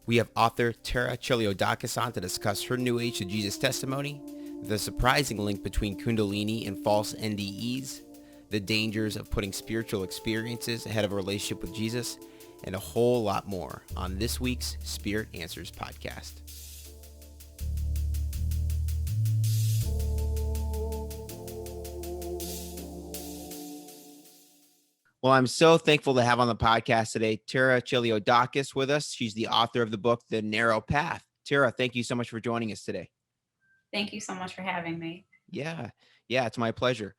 We have author Tara Chelioudakis on to discuss her New Age to Jesus testimony, the surprising link between Kundalini and false NDEs, the dangers of putting spiritual experiences ahead of a relationship with Jesus, and a whole lot more on this week's Spirit Answers podcast. Well, I'm so thankful to have on the podcast today Tara Chelioudakis with us. She's the author of the book, The Narrow Path. Tara, thank you so much for joining us today. Thank you so much for having me. Yeah, it's my pleasure.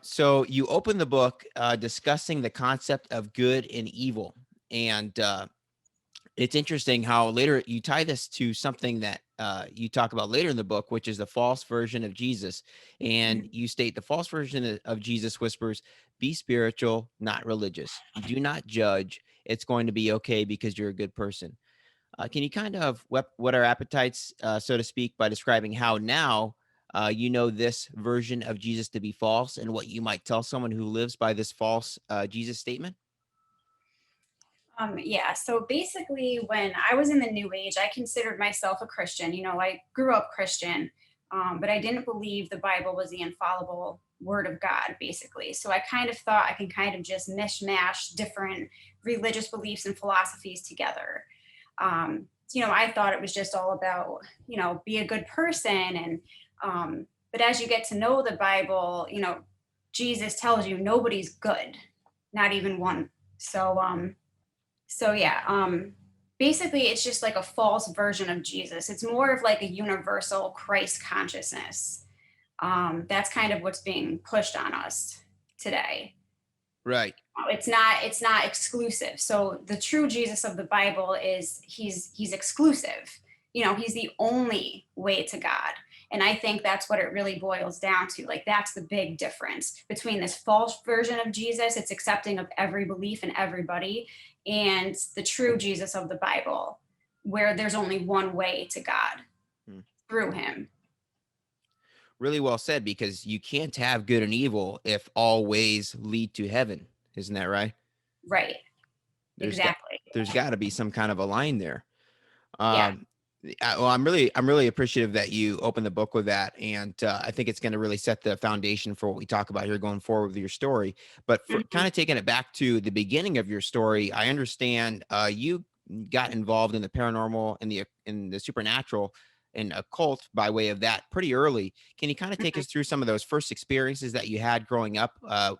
So you open the book discussing the concept of good and evil. And it's interesting how later you tie this to something that you talk about later in the book, which is the false version of Jesus. And you state the false version of Jesus whispers, be spiritual, not religious. Do not judge. It's going to be okay because you're a good person. Can you kind of whet our appetites, so to speak, by describing how now you know this version of Jesus to be false and what you might tell someone who lives by this false Jesus statement? Yeah, so basically, when I was in the New Age, I considered myself a Christian. You know, I grew up Christian, but I didn't believe the Bible was the infallible word of God, basically. So I kind of thought I can kind of just mishmash different religious beliefs and philosophies together. I thought it was just all about, be a good person. But as you get to know the Bible, Jesus tells you nobody's good, not even one. So yeah, basically it's just like a false version of Jesus. It's more of like a universal Christ consciousness. That's kind of what's being pushed on us today. Right. It's not exclusive. So the true Jesus of the Bible is he's exclusive. He's the only way to God. And I think that's what it really boils down to. Like, that's the big difference between this false version of Jesus, it's accepting of every belief and everybody, and the true Jesus of the Bible, where there's only one way to God through him. Really well said, because you can't have good and evil if all ways lead to heaven. Isn't that right? Right. There's got Exactly. there's got to be some kind of a line there. Yeah. Um, well, I'm really appreciative that you opened the book with that, and I think it's going to really set the foundation for what we talk about here going forward with your story. But for Mhm. kind of taking it back to the beginning of your story, I understand you got involved in the paranormal and the supernatural and occult by way of that pretty early. Can you kind of take Mhm. us through some of those first experiences that you had growing up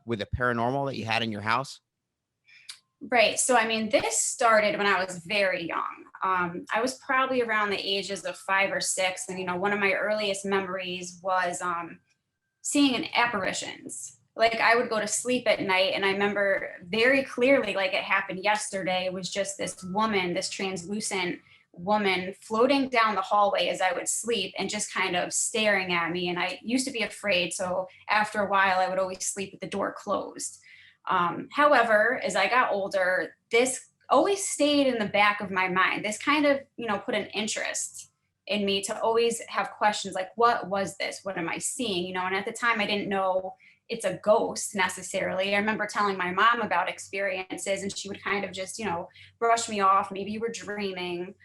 with the paranormal that you had in your house? Right. So, I mean, this started when I was very young. I was probably around the ages of 5 or 6. And, one of my earliest memories was seeing an apparitions. Like, I would go to sleep at night, and I remember very clearly, like it happened yesterday. It was just this woman, this translucent woman floating down the hallway as I would sleep and just kind of staring at me. And I used to be afraid. So after a while, I would always sleep with the door closed. However, as I got older, this always stayed in the back of my mind. This kind of, put an interest in me to always have questions like, what was this? What am I seeing? And at the time I didn't know it's a ghost necessarily. I remember telling my mom about experiences, and she would kind of just, brush me off. Maybe you were dreaming.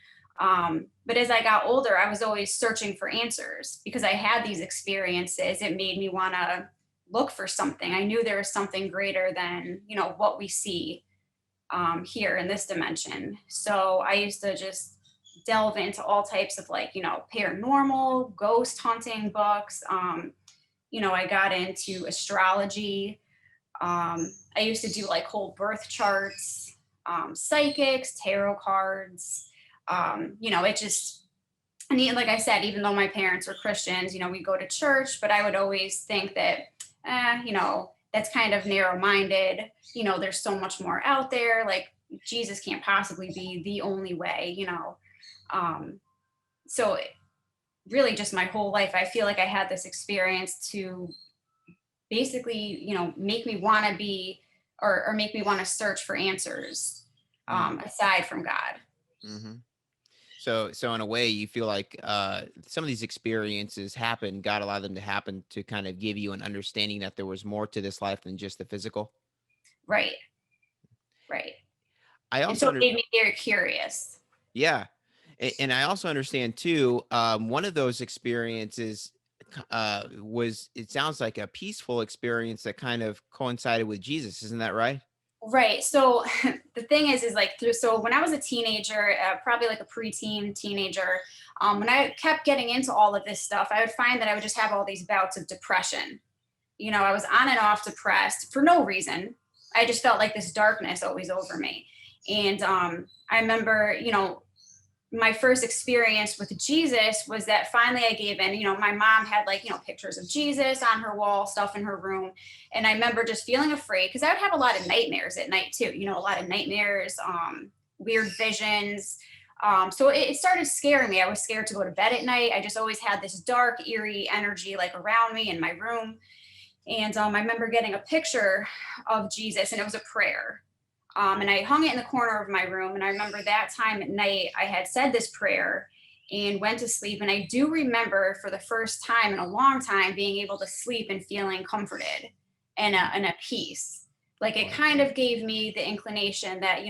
But as I got older, I was always searching for answers because I had these experiences. It made me want to look for something. I knew there was something greater than, what we see here in this dimension. So I used to just delve into all types of, like, paranormal, ghost hunting books. I got into astrology. I used to do like whole birth charts, psychics, tarot cards. It just, and like I said, even though my parents were Christians, we go to church, but I would always think that, that's kind of narrow minded. There's so much more out there. Like, Jesus can't possibly be the only way. Um, so really just my whole life, I feel like I had this experience to basically, make me want to be, or make me want to search for answers, aside from God. Mm-hmm. So in a way, you feel like some of these experiences happen. God allowed them to happen to kind of give you an understanding that there was more to this life than just the physical. Right. Right. I And also so it made me very curious. Yeah. And I also understand too, one of those experiences was, it sounds like a peaceful experience that kind of coincided with Jesus. Isn't that right? Right. So the thing is like so when I was a teenager, probably like a preteen teenager, when I kept getting into all of this stuff, I would find that I would just have all these bouts of depression. I was on and off depressed for no reason. I just felt like this darkness always over me. And I remember, my first experience with Jesus was that finally I gave in. My mom had like, pictures of Jesus on her wall, stuff in her room. And I remember just feeling afraid because I would have a lot of nightmares at night too, a lot of nightmares, weird visions. So it started scaring me. I was scared to go to bed at night. I just always had this dark, eerie energy like around me in my room. And I remember getting a picture of Jesus and it was a prayer. And I hung it in the corner of my room. And I remember that time at night, I had said this prayer and went to sleep. And I do remember for the first time in a long time being able to sleep and feeling comforted and at peace. Like it kind of gave me the inclination that,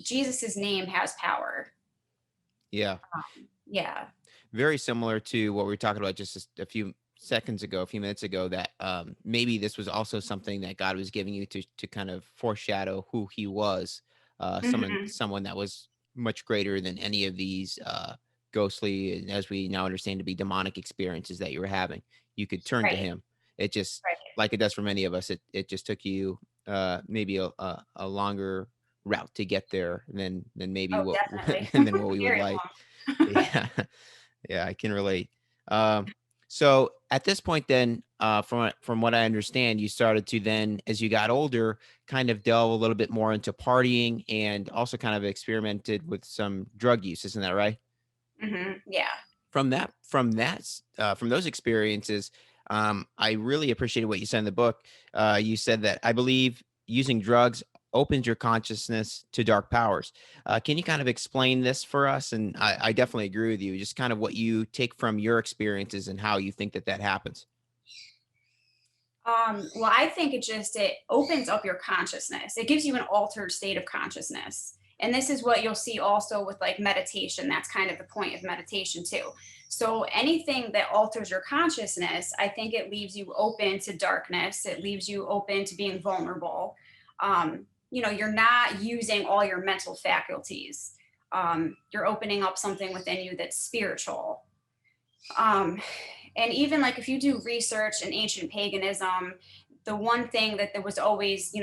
Jesus's name has power. Yeah. Yeah. Very similar to what we were talking about just a few seconds ago, a few minutes ago, that maybe this was also something that God was giving you to kind of foreshadow who he was, Hmm. someone that was much greater than any of these ghostly, and as we now understand to be demonic experiences that you were having. You could turn to Right. him. It just, Right. like it does for many of us, it just took you maybe a longer route to get there than maybe Oh, what definitely. than what we would Very like. long. Yeah. Yeah, I can relate. Um, so at this point, then, from what I understand, you started to then, as you got older, kind of delve a little bit more into partying and also kind of experimented with some drug use. Isn't that right? Yeah. From those experiences, I really appreciated what you said in the book. You said that I believe using drugs opens your consciousness to dark powers. Can you kind of explain this for us? And I definitely agree with you. Just kind of what you take from your experiences and how you think that happens. Well, I think it opens up your consciousness. It gives you an altered state of consciousness. And this is what you'll see also with like meditation. That's kind of the point of meditation too. So anything that alters your consciousness, I think it leaves you open to darkness. It leaves you open to being vulnerable. You're not using all your mental faculties. You're opening up something within you that's spiritual. Um, and even like if you do research in ancient paganism, the one thing that there was always,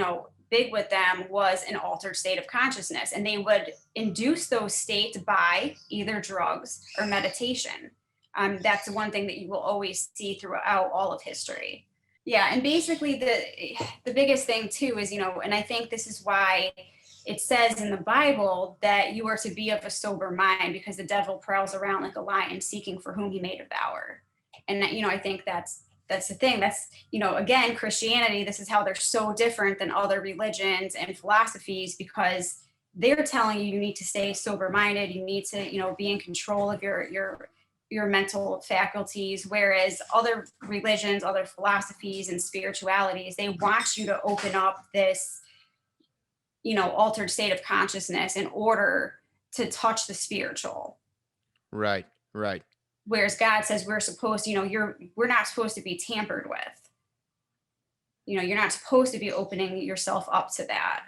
big with them was an altered state of consciousness. And they would induce those states by either drugs or meditation. That's the one thing that you will always see throughout all of history. Yeah, and basically the biggest thing too is, and I think this is why it says in the Bible that you are to be of a sober mind because the devil prowls around like a lion seeking for whom he may devour. And I think that's the thing. That's, again, Christianity, this is how they're so different than other religions and philosophies because they're telling you need to stay sober minded, you need to, be in control of your mental faculties, whereas other religions, other philosophies and spiritualities, they want you to open up this, altered state of consciousness in order to touch the spiritual. Right, right. Whereas God says we're supposed to, we're not supposed to be tampered with. You're not supposed to be opening yourself up to that.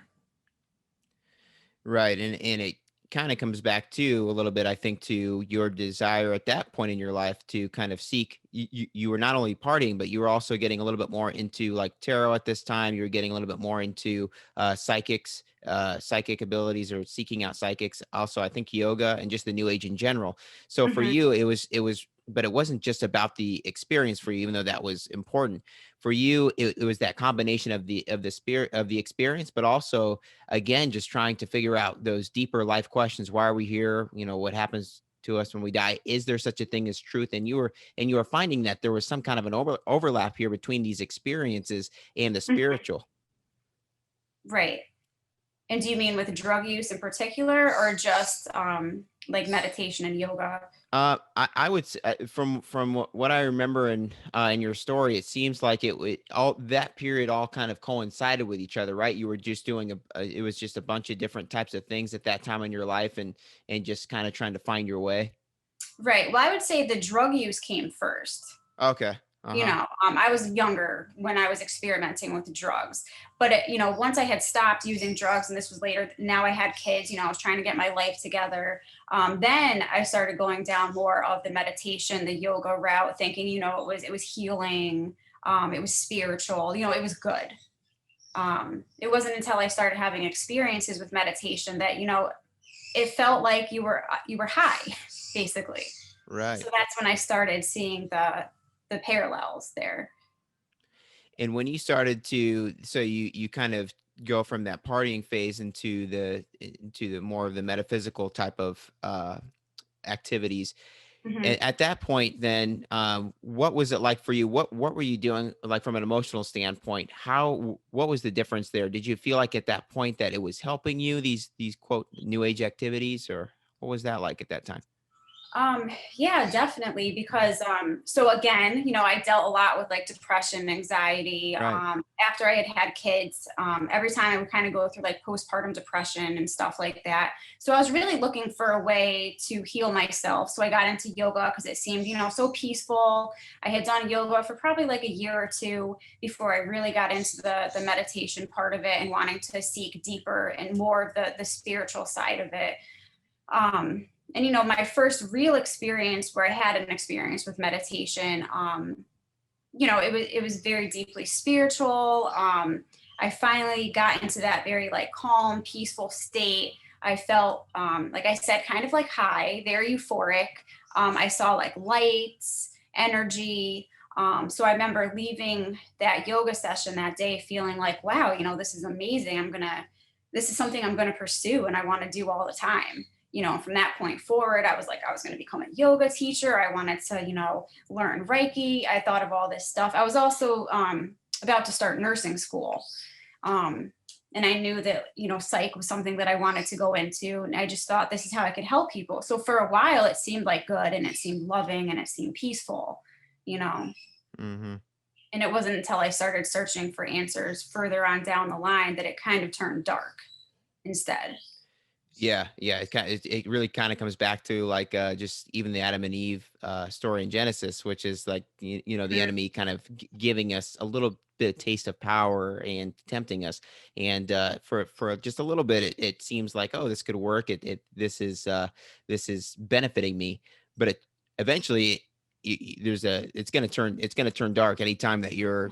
Right, and it kinda comes back to a little bit, I think, to your desire at that point in your life to kind of seek you were not only partying, but you were also getting a little bit more into, like, tarot at this time, you were getting a little bit more into, psychic abilities or seeking out psychics, also, I think yoga and just the new age in general. So for Hmm. you, it was but it wasn't just about the experience for you, even though that was important. For you, it was that combination of the spirit of the experience, but also again, just trying to figure out those deeper life questions. Why are we here? What happens to us when we die? Is there such a thing as truth? And you were finding that there was some kind of an overlap here between these experiences and the Hmm. spiritual. Right. And do you mean with drug use in particular or just like meditation and yoga? I would from what I remember in your story, it seems like all that period all kind of coincided with each other, right? You were just doing it was just a bunch of different types of things at that time in your life, and just kind of trying to find your way. Right. Well, I would say the drug use came first. Okay. Uh-huh. I was younger when I was experimenting with drugs, but once I had stopped using drugs, and this was later, now I had kids, I was trying to get my life together. Then I started going down more of the meditation, the yoga route, thinking, it was healing. It was spiritual, it was good. It wasn't until I started having experiences with meditation that, it felt like you were high, basically. Right. So that's when I started seeing the parallels there. And when you started to, so you kind of go from that partying phase into the more of the metaphysical type of activities. Mhm. At that point, then, what was it like for you? What were you doing, like, from an emotional standpoint? What was the difference there? Did you feel like at that point that it was helping you, these quote new age activities, or what was that like at that time? Yeah, definitely. Because so again, I dealt a lot with like depression, anxiety. Right. After I had had kids, every time I would kind of go through like postpartum depression and stuff like that. So I was really looking for a way to heal myself. So I got into yoga because it seemed, so peaceful. I had done yoga for probably like a year or two before I really got into the meditation part of it and wanting to seek deeper and more of the spiritual side of it. And my first real experience where I had an experience with meditation, it was very deeply spiritual. I finally got into that very like calm, peaceful state. I felt, like I said, kind of like high, very euphoric. I saw like lights, energy. So I remember leaving that yoga session that day feeling like, wow, this is amazing. This is something I'm going to pursue and I want to do all the time. From that point forward, I was like, I was going to become a yoga teacher. I wanted to, learn Reiki. I thought of all this stuff. I was also about to start nursing school. Um, and I knew that, psych was something that I wanted to go into. And I just thought this is how I could help people. So for a while, it seemed like good and it seemed loving and it seemed peaceful, you know. Mm-hmm. And it wasn't until I started searching for answers further on down the line that it kind of turned dark instead. Yeah, yeah, it really kinda comes back to, like, just even the Adam and Eve, story in Genesis, which is, like, the Mm. enemy kind of giving us a little bit of taste of power and tempting us, and, for just a little bit, it seems like, "Oh, this could work, this is benefiting me," but eventually, it's gonna turn dark anytime that you're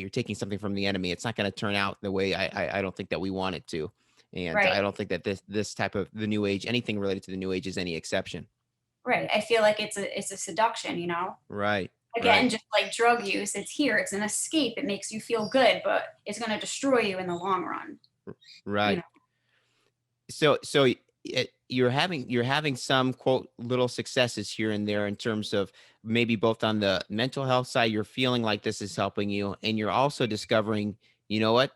taking something from the enemy. It's not gonna turn out the way I don't think that we want it to. And Right. I don't think that this type of the new age, anything related to the new age, is any exception. Right. I feel like it's a seduction, Right. Right. Again, just like drug use, it's here, it's an escape, it makes you feel good, but it's going to destroy you in the long run, you Right. know. So you're having some quote little successes here and there in terms of maybe both on the mental health side, you're feeling like this is helping you, and you're also discovering, you know what,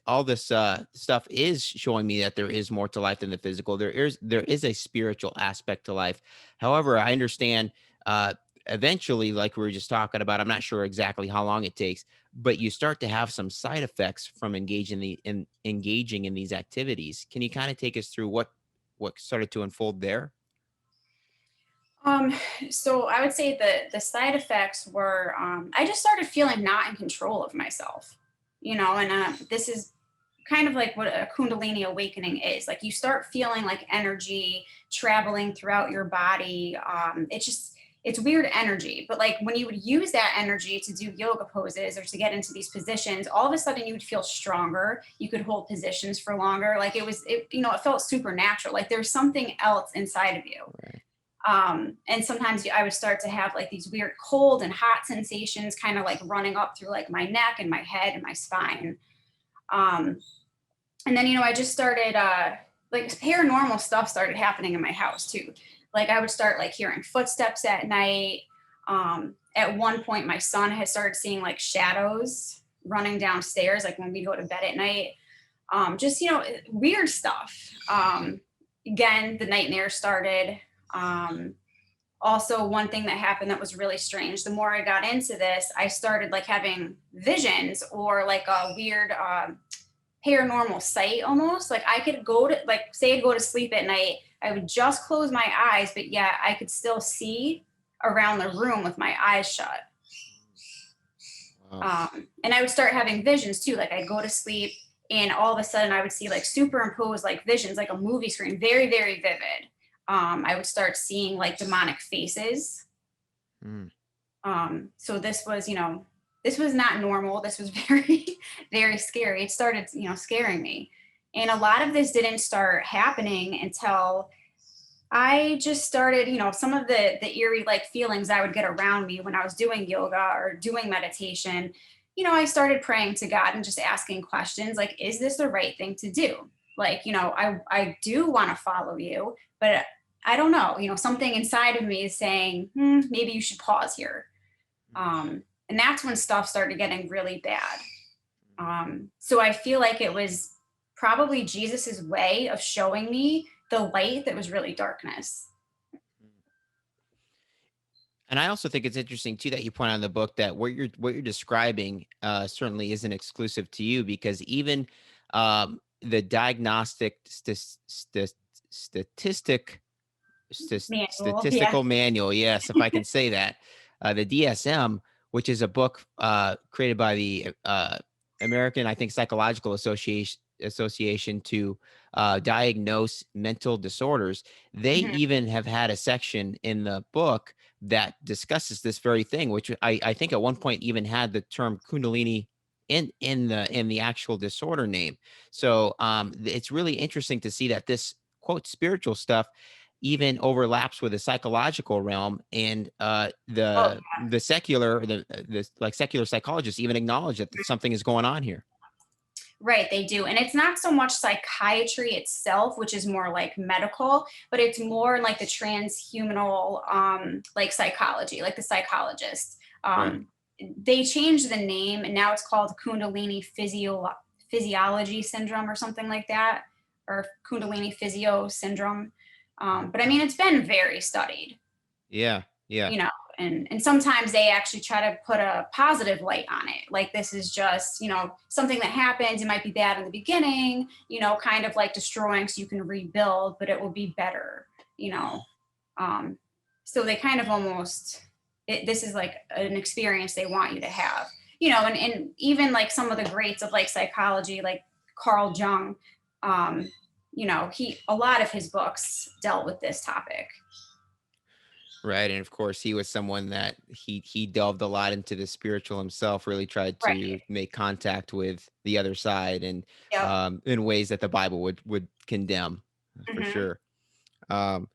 all this stuff is showing me that there is more to life than the physical. There is a spiritual aspect to life. However, I understand, uh eventually, like we were just talking about, I'm not sure exactly how long it takes, but you start to have some side effects from engaging in these activities. Can you kind of take us through what started to unfold there? Um, so I would say the side effects were I just started feeling not in control of myself, and this is kind of like what a Kundalini awakening is. Like you start feeling like energy traveling throughout your body. It's weird energy, but like when you would use that energy to do yoga poses or to get into these positions, all of a sudden you would feel stronger. You could hold positions for longer. Like it felt supernatural. Like there's something else inside of you. Right. And sometimes I would start to have like these weird cold and hot sensations kind of like running up through like my neck and my head and my spine. Um, and then, I just started, like paranormal stuff started happening in my house too. Like I would start like hearing footsteps at night. At one point, my son had started seeing like shadows running downstairs, like when we go to bed at night. Just, weird stuff. again, the nightmares started. Also, one thing that happened that was really strange, the more I got into this, I started like having visions or like a weird paranormal sight almost. Like I could go to, like, say I'd go to sleep at night, I would just close my eyes, but yeah, I could still see around the room with my eyes shut. Wow. And I would start having visions too. Like I'd go to sleep and all of a sudden I would see like superimposed like visions, like a movie screen, very, very vivid. I would start seeing like demonic faces. Mm. So this was, this was not normal. This was very, very scary. It started, scaring me. And a lot of this didn't start happening until I just started, some of the eerie like feelings I would get around me when I was doing yoga or doing meditation. I started praying to God and just asking questions like, is this the right thing to do? Like, I do want to follow you, but I don't know, something inside of me is saying, maybe you should pause here. And that's when stuff started getting really bad. So I feel like it was probably Jesus's way of showing me the light that was really darkness. And I also think it's interesting too that you point out in the book that what you're describing certainly isn't exclusive to you, because even the diagnostic statistic Manual, yeah. statistical manual, yes, if I can say that, the DSM, which is a book created by the American, I think, Psychological Association to diagnose mental disorders. They Mhm. even have had a section in the book that discusses this very thing, which I think at one point even had the term Kundalini in the actual disorder name. So it's really interesting to see that this quote spiritual stuff even overlaps with the psychological realm, and Oh, the secular the like secular psychologists even acknowledge that something is going on here. right, they do. And it's not so much psychiatry itself, which is more like medical, but it's more like the transhumanal like psychology, like the psychologists. Right. They changed the name and now it's called Kundalini physiology syndrome or something like that, or Kundalini physio syndrome. But I mean, it's been very studied. Yeah. Yeah. you know and sometimes they actually try to put a positive light on it, like this is just something that happens, it might be bad in the beginning, kind of like destroying so you can rebuild, but it will be better. you know um so they kind of almost this is like an experience they want you to have. And even like some of the greats of like psychology, like Carl Jung, he, a lot of his books dealt with this topic. Right. And of course, he was someone that he delved a lot into the spiritual himself, really tried Right. to make contact with the other side, and Yep. in ways that the Bible would condemn, for Hmm. sure. Um,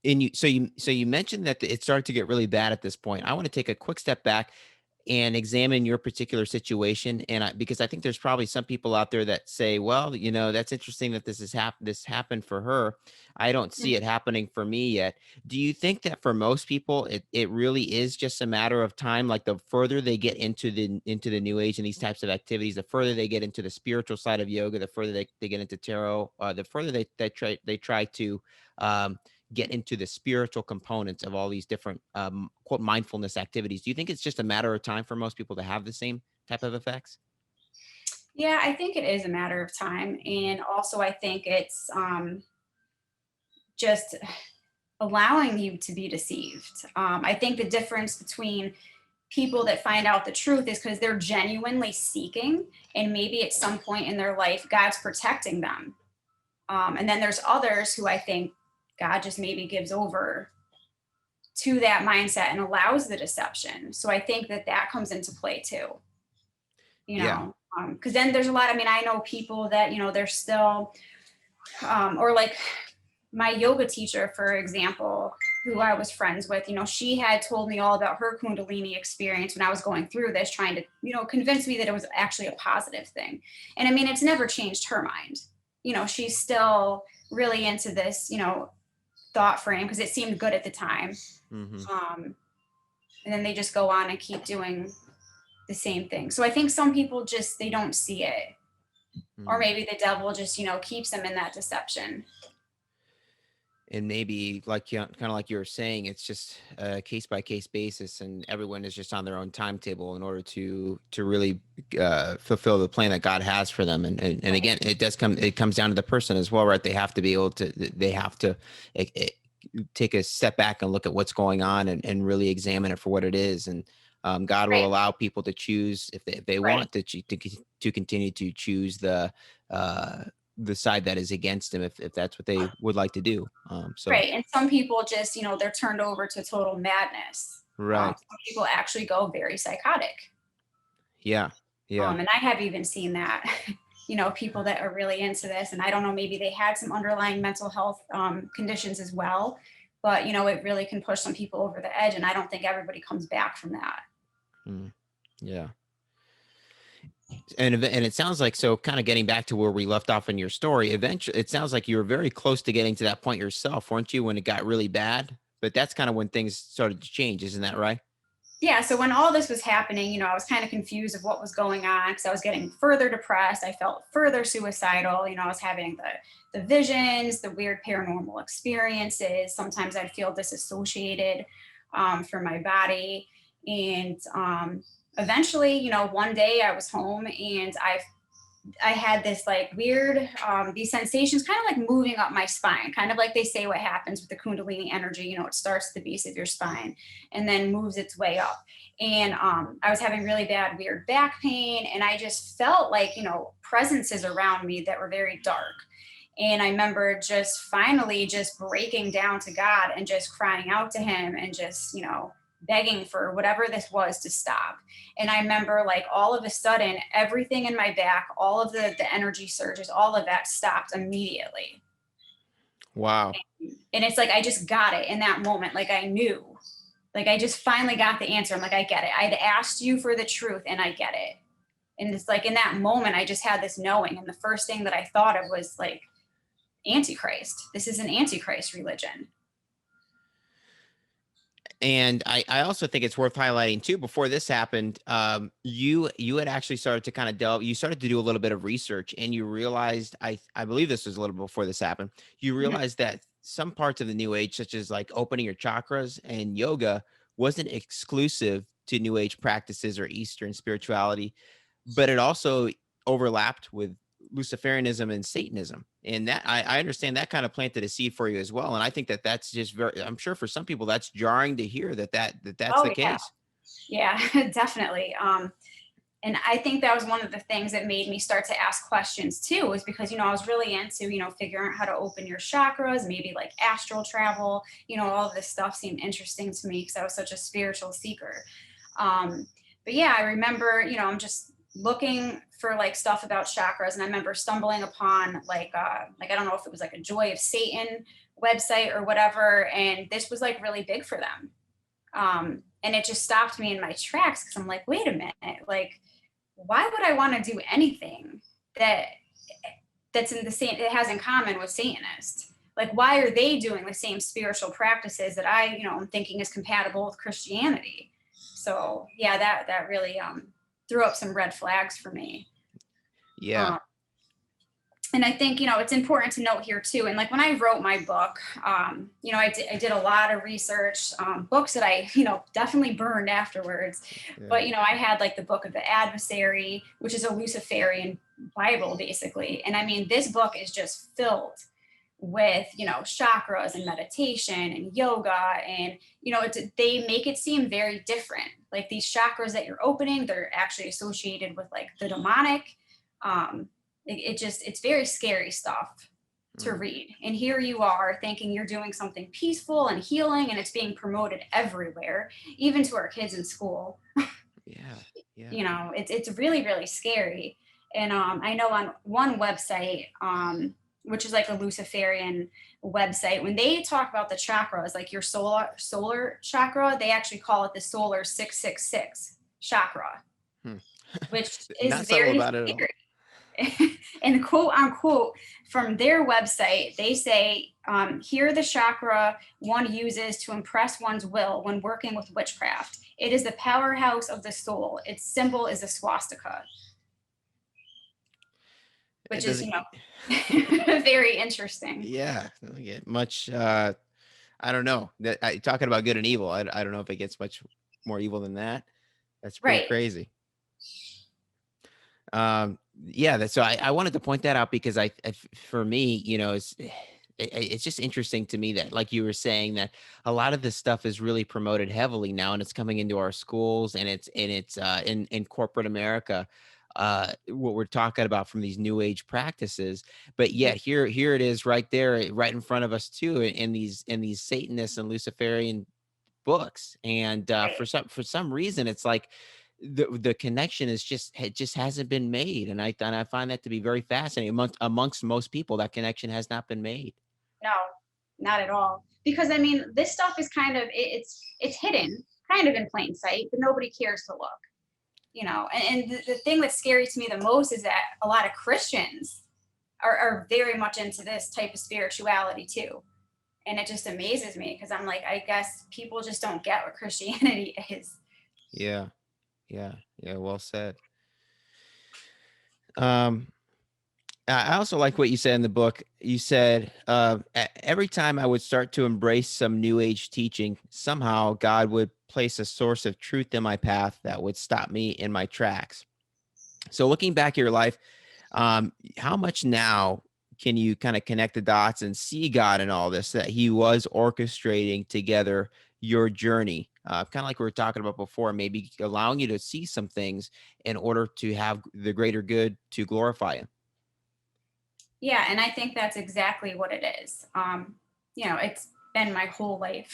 and you mentioned that it started to get really bad at this point. I want to take a quick step back and examine your particular situation, and because I think there's probably some people out there that say, well, that's interesting that this happened for her. I don't see it happening for me yet. Do you think that for most people it really is just a matter of time? Like the further they get into the new age and these types of activities, the further they get into the spiritual side of yoga, the further they get into tarot, the further they try to um, get into the spiritual components of all these different quote mindfulness activities. Do you think it's just a matter of time for most people to have the same type of effects? Yeah, I think it is a matter of time. And also, I think it's just allowing you to be deceived. I think the difference between people that find out the truth is because they're genuinely seeking, and maybe at some point in their life, God's protecting them. And then there's others who I think God just maybe gives over to that mindset and allows the deception. So I think that that comes into play too. you Yeah. know because then there's a lot, I mean, I know people that they're still or like my yoga teacher, for example, who I was friends with, she had told me all about her Kundalini experience when I was going through this, trying to convince me that it was actually a positive thing. And I mean, it's never changed her mind. She's still really into this thought frame because it seemed good at the time. Hmm. um and then they just go on and keep doing the same thing. So I think some people just, they don't see it, or maybe the devil just keeps them in that deception. And maybe like, kind of like you were saying, it's just a case by case basis, and everyone is just on their own timetable in order to really fulfill the plan that God has for them. And Right. again, it comes down to the person as well, right? They have to be able to, they have to take a step back and look at what's going on, and really examine it for what it is. And God will Right. allow people to choose if they Right. want to continue to choose the side that is against him, if that's what they would like to do. So Right. And some people just, they're turned over to total madness. right. Some people actually go very psychotic. Yeah. Yeah. And I have even seen that, people that are really into this. And I don't know, maybe they had some underlying mental health conditions as well. But, it really can push some people over the edge. And I don't think everybody comes back from that. Mm, yeah. And it sounds like, so kind of getting back to where we left off in your story, eventually it sounds like you were very close to getting to that point yourself, weren't you, when it got really bad? But that's kind of when things started to change, isn't that right? Yeah, so when all this was happening, I was kind of confused of what was going on because I was getting further depressed. I felt further suicidal. I was having the visions, the weird paranormal experiences. Sometimes I'd feel disassociated from my body. And eventually, one day I was home and I had this like weird, these sensations kind of like moving up my spine, kind of like they say what happens with the Kundalini energy. It starts at the base of your spine and then moves its way up. And I was having really bad, weird back pain. And I just felt like, presences around me that were very dark. And I remember just finally just breaking down to God and just crying out to him and just, begging for whatever this was to stop. And I remember like all of a sudden, everything in my back, all of the energy surges, all of that stopped immediately. Wow. And it's like, I just got it in that moment. Like I knew, like I just finally got the answer. I'm like, I get it. I'd asked you for the truth and I get it. And it's like in that moment, I just had this knowing. And the first thing that I thought of was like, Antichrist. This is an Antichrist religion. And I also think it's worth highlighting too, before this happened, you had actually started to kind of you started to do a little bit of research, and you realized, I believe this was a little before this happened, you Mhm. realized that some parts of the new age, such as like opening your chakras and yoga, wasn't exclusive to new age practices or Eastern spirituality, but it also overlapped with Luciferianism and Satanism. And that I understand that kind of planted a seed for you as well. And I think that that's just very, I'm sure for some people that's jarring to hear that's Oh the yeah. case. Yeah, definitely. And I think that was one of the things that made me start to ask questions too, was because, I was really into, figuring out how to open your chakras, maybe like astral travel, all of this stuff seemed interesting to me because I was such a spiritual seeker. But yeah, I remember, I'm just looking for like stuff about chakras. And I remember stumbling upon like, I don't know if it was like a Joy of Satan website or whatever. And this was like really big for them. And it just stopped me in my tracks because I'm like, wait a minute, like, why would I want to do anything that that's in the same it has in common with Satanists? Like, why are they doing the same spiritual practices that I'm thinking is compatible with Christianity? So yeah, that really threw up some red flags for me. Yeah. Um, and I think, it's important to note here too. And like when I wrote my book, I did a lot of research, books that I, definitely burned afterwards. Yeah. But, I had like the Book of the Adversary, which is a Luciferian Bible, basically. And I mean, this book is just filled with, chakras and meditation and yoga. And, they make it seem very different. Like these chakras that you're opening, they're actually associated with like the demonic. It's very scary stuff to Mm. read. And here you are thinking you're doing something peaceful and healing, and it's being promoted everywhere, even to our kids in school. Yeah. Yeah. It's really, really scary. And I know on one website, which is like a Luciferian website, when they talk about the chakras, like your solar chakra, they actually call it the solar 666 chakra, Hmm. which is Not subtle very about it at all. scary. And quote unquote from their website, they say, here the chakra one uses to impress one's will when working with witchcraft. It is the powerhouse of the soul. Its symbol is a swastika. which It is, doesn't. very interesting. Yeah, doesn't get much. I don't know. Talking about good and evil. I don't know if it gets much more evil than that. That's pretty Right. crazy. Yeah, so I wanted to point that out because for me, it's just interesting to me that, like you were saying, that a lot of this stuff is really promoted heavily now, and it's coming into our schools, and it's in corporate America, what we're talking about from these new age practices. But yet here it is right there, right in front of us too, in these Satanists and Luciferian books. And Right. for some reason, it's like the connection is just, it just hasn't been made. And I find that to be very fascinating. Amongst most people, that connection has not been made. No, not at all. Because I mean, this stuff is kind of it's hidden, kind of in plain sight, but nobody cares to look. And the thing that's scary to me the most is that a lot of Christians are very much into this type of spirituality too. And it just amazes me because I'm like, I guess people just don't get what Christianity is. Yeah, yeah. Well said. Um, I also like what you said in the book. You said every time I would start to embrace some new age teaching, somehow God would place a source of truth in my path that would stop me in my tracks. So looking back at your life, how much now can you kind of connect the dots and see God in all this, that he was orchestrating together your journey? Kind of like we were talking about before, maybe allowing you to see some things in order to have the greater good to glorify him. Yeah, and I think that's exactly what it is. It's been my whole life.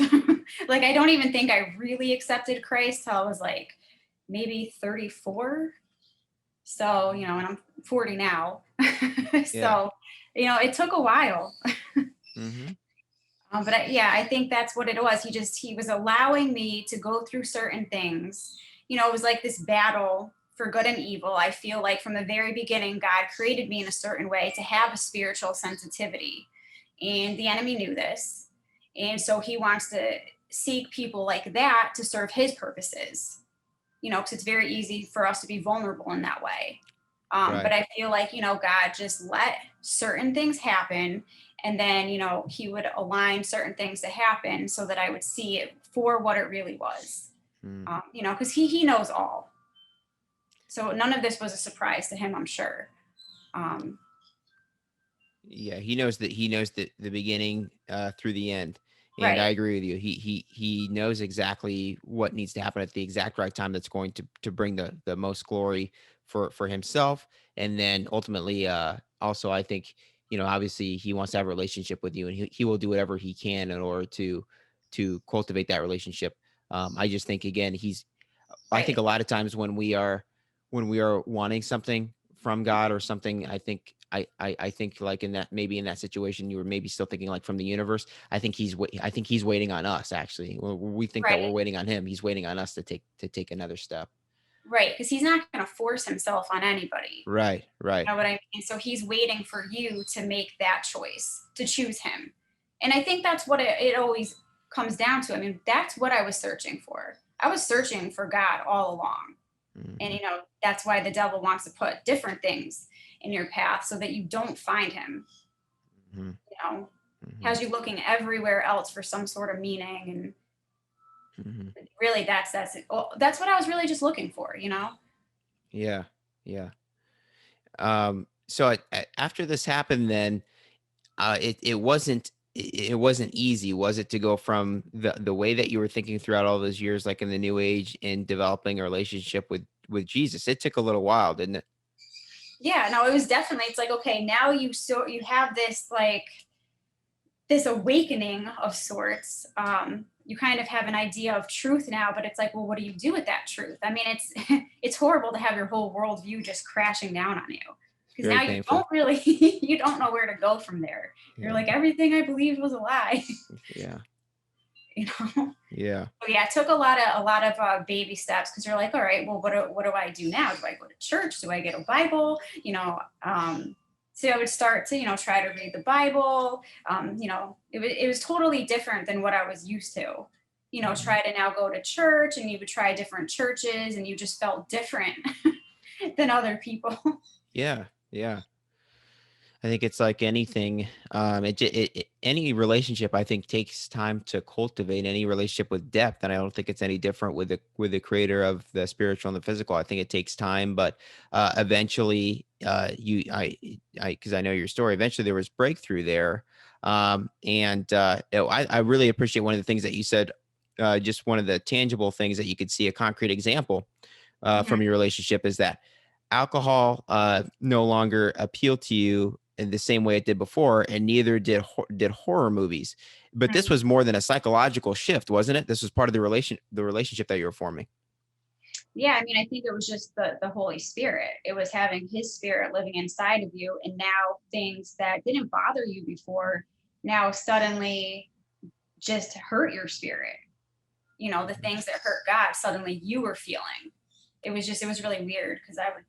Like I don't even think I really accepted Christ till I was like maybe 34. So, and I'm 40 now. Yeah. So, it took a while. Mm-hmm. But I think that's what it was. He was allowing me to go through certain things. It was like this battle for good and evil. I feel like from the very beginning, God created me in a certain way to have a spiritual sensitivity. And the enemy knew this. And so he wants to seek people like that to serve his purposes, because it's very easy for us to be vulnerable in that way. But Right. I feel like, God just let certain things happen. And then, he would align certain things to happen so that I would see it for what it really was, Mm. because he knows all. So none of this was a surprise to him, I'm sure. Um, Yeah, he knows that, he knows the beginning through the end. And I right, agree with you. He knows exactly what needs to happen at the exact right time that's going to bring the most glory for himself. And then ultimately, also I think, obviously he wants to have a relationship with you, and he will do whatever he can in order to cultivate that relationship. I just think, again, I think right, a lot of times when we are wanting something from God or something, I think, like, in that, maybe in that situation, you were maybe still thinking like from the universe. I think he's waiting on us, actually. We think that we're right, waiting on him. He's waiting on us to take another step. right. Because he's not going to force himself on anybody. Right, You right, know what I mean? So he's waiting for you to make that choice, to choose him. And I think that's what it always comes down to. I mean, that's what I was searching for. I was searching for God all along. And, hmm, that's why the devil wants to put different things in your path so that you don't find him, hmm, you know, hmm, has you looking everywhere else for some sort of meaning. hmm. And really that's what I was really just looking for. Yeah, yeah. So after this happened, then it wasn't easy, was it, to go from the way that you were thinking throughout all those years, like in the new age, in developing a relationship with Jesus? It took a little while, didn't it? Yeah, no, it was definitely, it's like, okay, now you have this like this awakening of sorts. You kind of have an idea of truth now, but it's like, well, what do you do with that truth? I mean, it's it's horrible to have your whole worldview just crashing down on you, It's because very now you don't painful. really you don't know where to go from there. You're Yeah, like, everything I believed was a lie. yeah, you know. yeah. So yeah, it took a lot of baby steps, because you're like, all right, well, what do I do now? Do I go to church? Do I get a Bible? So I would start to try to read the Bible. It was totally different than what I was used to. Mhm. Try to now go to church, and you would try different churches, and you just felt different than other people. Yeah, yeah. I think it's like anything. Any relationship, I think, takes time to cultivate. Any relationship with depth, and I don't think it's any different with the creator of the spiritual and the physical. I think it takes time, but eventually, because I know your story. Eventually, there was breakthrough there, I really appreciate one of the things that you said. Just one of the tangible things that you could see a concrete example Mhm. from your relationship is that alcohol no longer appealed to you in the same way it did before, and neither did horror movies. But this Mhm. was more than a psychological shift, wasn't it? This was part of the relationship that you were forming. Yeah, I mean, I think it was just the Holy Spirit. It was having His Spirit living inside of you, and now things that didn't bother you before now suddenly just hurt your spirit. You know, the things that hurt God, suddenly you were feeling. It was really weird because I would,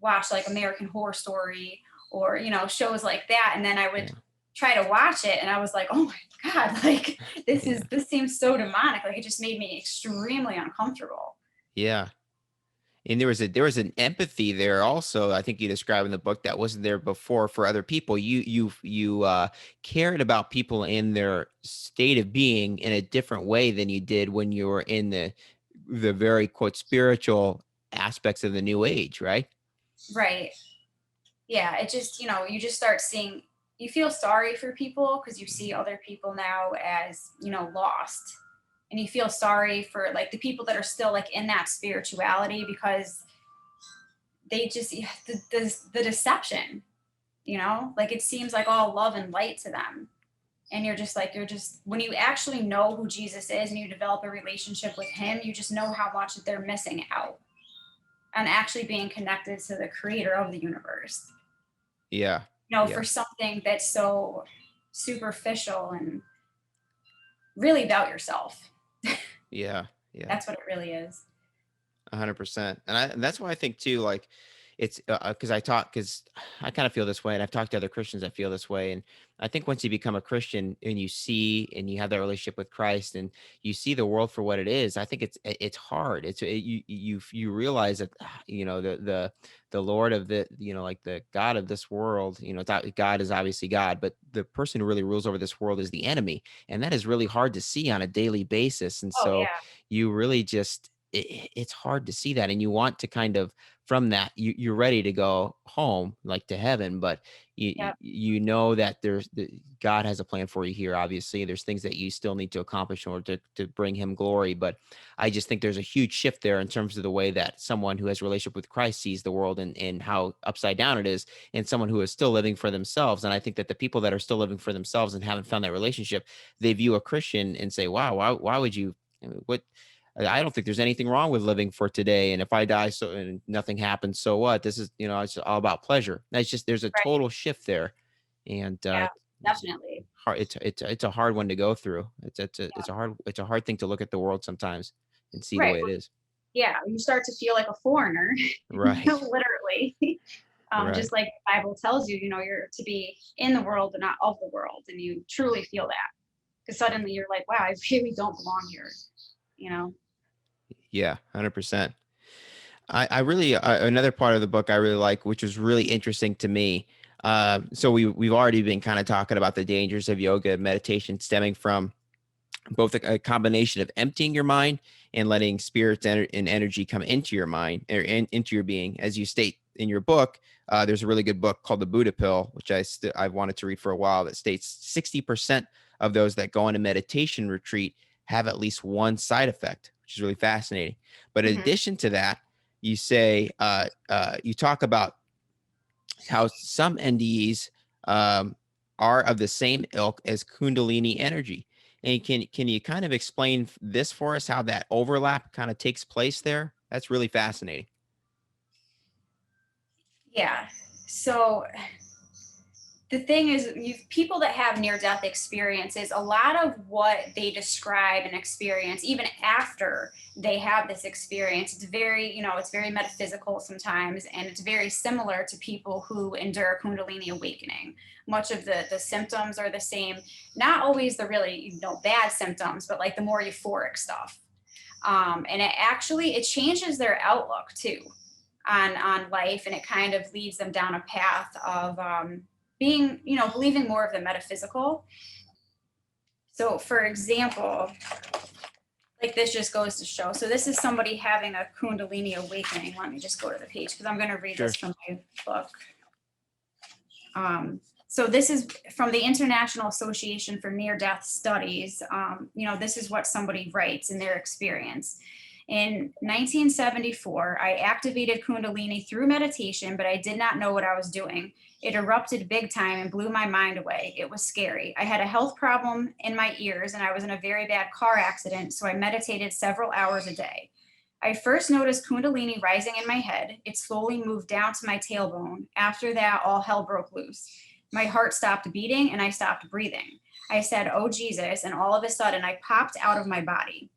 watch like American Horror Story or, shows like that. And then I would Yeah, try to watch it and I was like, oh my God, like yeah, this seems so demonic. Like it just made me extremely uncomfortable. yeah. And there was an empathy there also. I think you described in the book that wasn't there before for other people. You cared about people in their state of being in a different way than you did when you were in the very quote spiritual aspects of the new age, right? Right. Yeah. It just, you just start seeing, you feel sorry for people because you see other people now as, lost. And you feel sorry for like the people that are still like in that spirituality because they just, yeah, the deception, like it seems like all love and light to them. And you're just, when you actually know who Jesus is and you develop a relationship with Him, you just know how much that they're missing out on actually being connected to the creator of the universe, Yeah, for yeah, something that's so superficial and really about yourself. yeah, yeah. That's what it really is. 100%. And that's why I think too, like it's because I kind of feel this way, and I've talked to other Christians that feel this way. And I think once you become a Christian and you see and you have that relationship with Christ and you see the world for what it is, I think it's hard. You realize that the Lord of like the God of this world, God is obviously God, but the person who really rules over this world is the enemy, and that is really hard to see on a daily basis. And Oh so yeah. you really just it's hard to see that, and you want to kind of from that you're ready to go home like to heaven, but Yep. you know that God has a plan for you here. Obviously there's things that you still need to accomplish in order to bring him glory, but I just think there's a huge shift there in terms of the way that someone who has a relationship with Christ sees the world, and how upside down it is, and someone who is still living for themselves. And I think that the people that are still living for themselves and haven't found that relationship, they view a Christian and say, wow, why would you, what, I don't think there's anything wrong with living for today. And if I die, so and nothing happens, so what? This is, it's all about pleasure. That's just there's a Right. total shift there, and Yeah, it's definitely. hard. It's a hard one to go through. Yeah. It's a hard thing to look at the world sometimes and see the Right. way it is. Yeah, you start to feel like a foreigner, Right. literally. Right. Just like the Bible tells you, you're to be in the world but not of the world, and you truly feel that because suddenly you're like, wow, I really don't belong here. You know. Yeah. 100%. I really another part of the book I really like, which was really interesting to me. So we've already been kind of talking about the dangers of yoga and meditation stemming from both a combination of emptying your mind and letting spirits and energy come into your mind or into your being. As you state in your book, there's a really good book called The Buddha Pill, which I've wanted to read for a while, that states 60% of those that go on a meditation retreat have at least one side effect, which is really fascinating. But in Hmm. addition to that, you say you talk about how some NDEs are of the same ilk as Kundalini energy. And can you kind of explain this for us, how that overlap kind of takes place there? That's really fascinating. Yeah. So the thing is, you people that have near death experiences, a lot of what they describe and experience even after they have this experience, it's very, it's very metaphysical sometimes, and it's very similar to people who endure Kundalini awakening. Much of the symptoms are the same, not always the really, bad symptoms, but like the more euphoric stuff. And it changes their outlook too on life, and it kind of leads them down a path of being, believing more of the metaphysical. So for example, like this just goes to show. So this is somebody having a Kundalini awakening. Let me just go to the page because I'm going to read this from my book. So this is from the International Association for Near-Death Studies. This is what somebody writes in their experience. In 1974, I activated Kundalini through meditation, but I did not know what I was doing. It erupted big time and blew my mind away. It was scary. I had a health problem in my ears and I was in a very bad car accident, so I meditated several hours a day. I first noticed Kundalini rising in my head. It slowly moved down to my tailbone. After that, all hell broke loose. My heart stopped beating and I stopped breathing. I said, "Oh, Jesus," and all of a sudden I popped out of my body.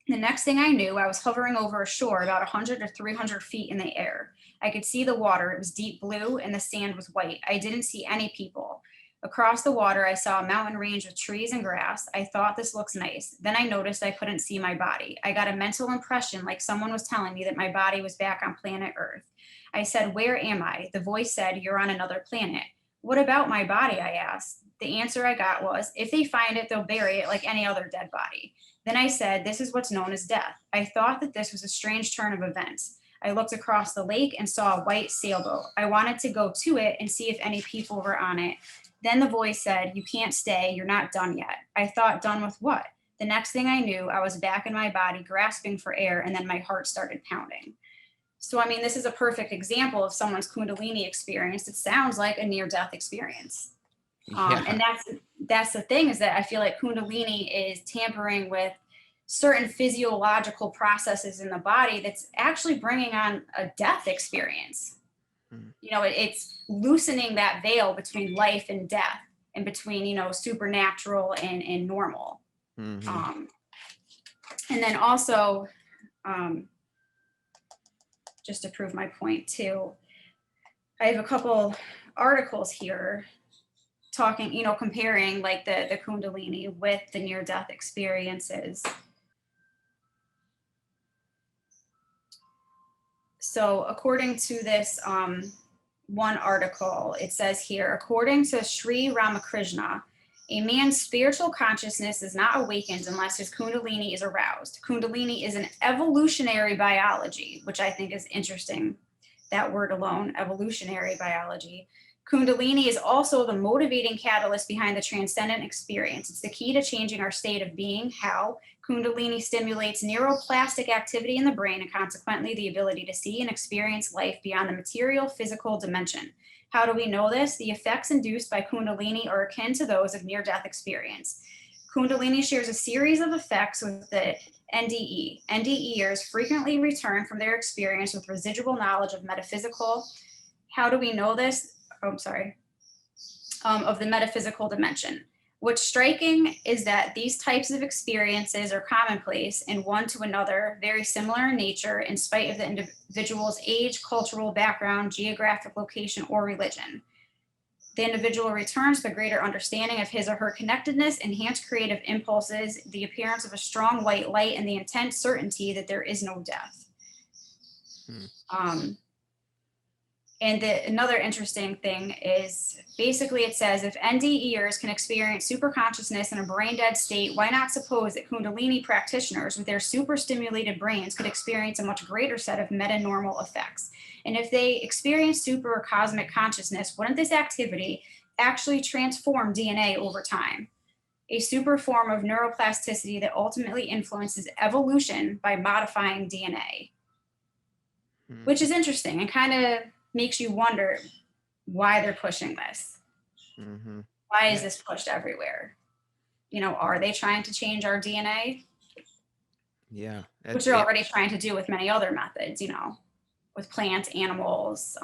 The next thing I knew, I was hovering over a shore about 100 or 300 feet in the air. I could see the water. It was deep blue and the sand was white. I didn't see any people. Across the water, I saw a mountain range of trees and grass. I thought, this looks nice. Then I noticed I couldn't see my body. I got a mental impression like someone was telling me that my body was back on planet Earth. I said, "Where am I?" The voice said, "You're on another planet." "What about my body?" I asked. The answer I got was, "If they find it, they'll bury it like any other dead body." Then I said, "This is what's known as death." I thought that this was a strange turn of events. I looked across the lake and saw a white sailboat. I wanted to go to it and see if any people were on it. Then the voice said, "You can't stay. You're not done yet." I thought, done with what? The next thing I knew, I was back in my body grasping for air, and then my heart started pounding. So, I mean, this is a perfect example of someone's Kundalini experience. It sounds like a near-death experience. And that's the thing, is that I feel like Kundalini is tampering with certain physiological processes in the body that's actually bringing on a death experience. It's loosening that veil between life and death, and between, supernatural and normal. And then also, just to prove my point too, I have a couple articles here talking, comparing like the Kundalini with the near-death experiences. So according to this one article, it says here, according to Sri Ramakrishna, a man's spiritual consciousness is not awakened unless his Kundalini is aroused. Kundalini is an evolutionary biology, which I think is interesting, that word alone, evolutionary biology. Kundalini is also the motivating catalyst behind the transcendent experience. It's the key to changing our state of being. How? Kundalini stimulates neuroplastic activity in the brain and consequently the ability to see and experience life beyond the material physical dimension. How do we know this? The effects induced by Kundalini are akin to those of near-death experience. Kundalini shares a series of effects with the NDE. NDEers frequently return from their experience with residual knowledge of metaphysical. How do we know this? Of the metaphysical dimension. What's striking is that these types of experiences are commonplace and one to another, very similar in nature, in spite of the individual's age, cultural background, geographic location, or religion. The individual returns to a greater understanding of his or her connectedness, enhanced creative impulses, the appearance of a strong white light, and the intense certainty that there is no death. And another interesting thing is, basically it says, if NDEers can experience super consciousness in a brain dead state, why not suppose that Kundalini practitioners with their super stimulated brains could experience a much greater set of meta-normal effects? And if they experience super or cosmic consciousness, wouldn't this activity actually transform DNA over time? A super form of neuroplasticity that ultimately influences evolution by modifying DNA. Which is interesting and kind of makes you wonder why they're pushing this. Why is this pushed everywhere? Are they trying to change our DNA? Yeah. Which they're already trying to do with many other methods, with plants, animals.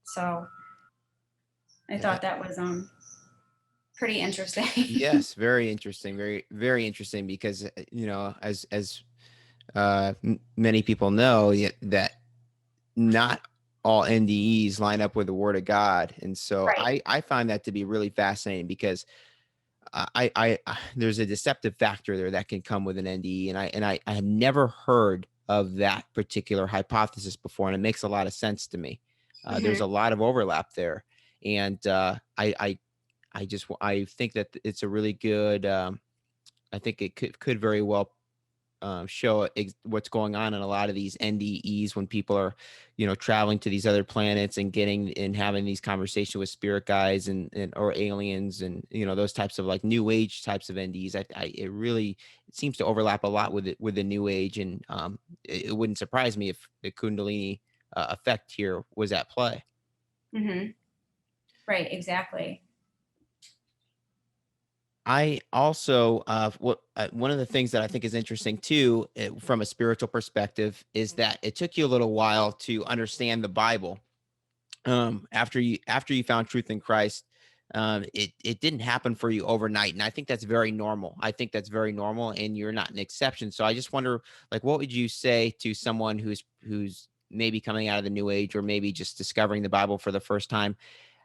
So I thought that was pretty interesting. Yes, very interesting. Very, very interesting, because, as many people know, that not all NDEs line up with the Word of God. And so Right. I find that to be really fascinating, because I there's a deceptive factor there that can come with an NDE. And I have never heard of that particular hypothesis before. And it makes a lot of sense to me. There's Mhm. a lot of overlap there. And I think that it's a really good, I think it could very well show what's going on in a lot of these NDEs when people are, traveling to these other planets and getting and having these conversations with spirit guides and or aliens and those types of like new age types of NDEs. It seems to overlap a lot with the new age, and it wouldn't surprise me if the Kundalini effect here was at play. Mhm. Right, exactly. I also, one of the things that I think is interesting too, from a spiritual perspective, is that it took you a little while to understand the Bible. After you found truth in Christ, it didn't happen for you overnight, and I think that's very normal. I think that's very normal, and you're not an exception. So I just wonder, like, what would you say to someone who's maybe coming out of the New Age, or maybe just discovering the Bible for the first time?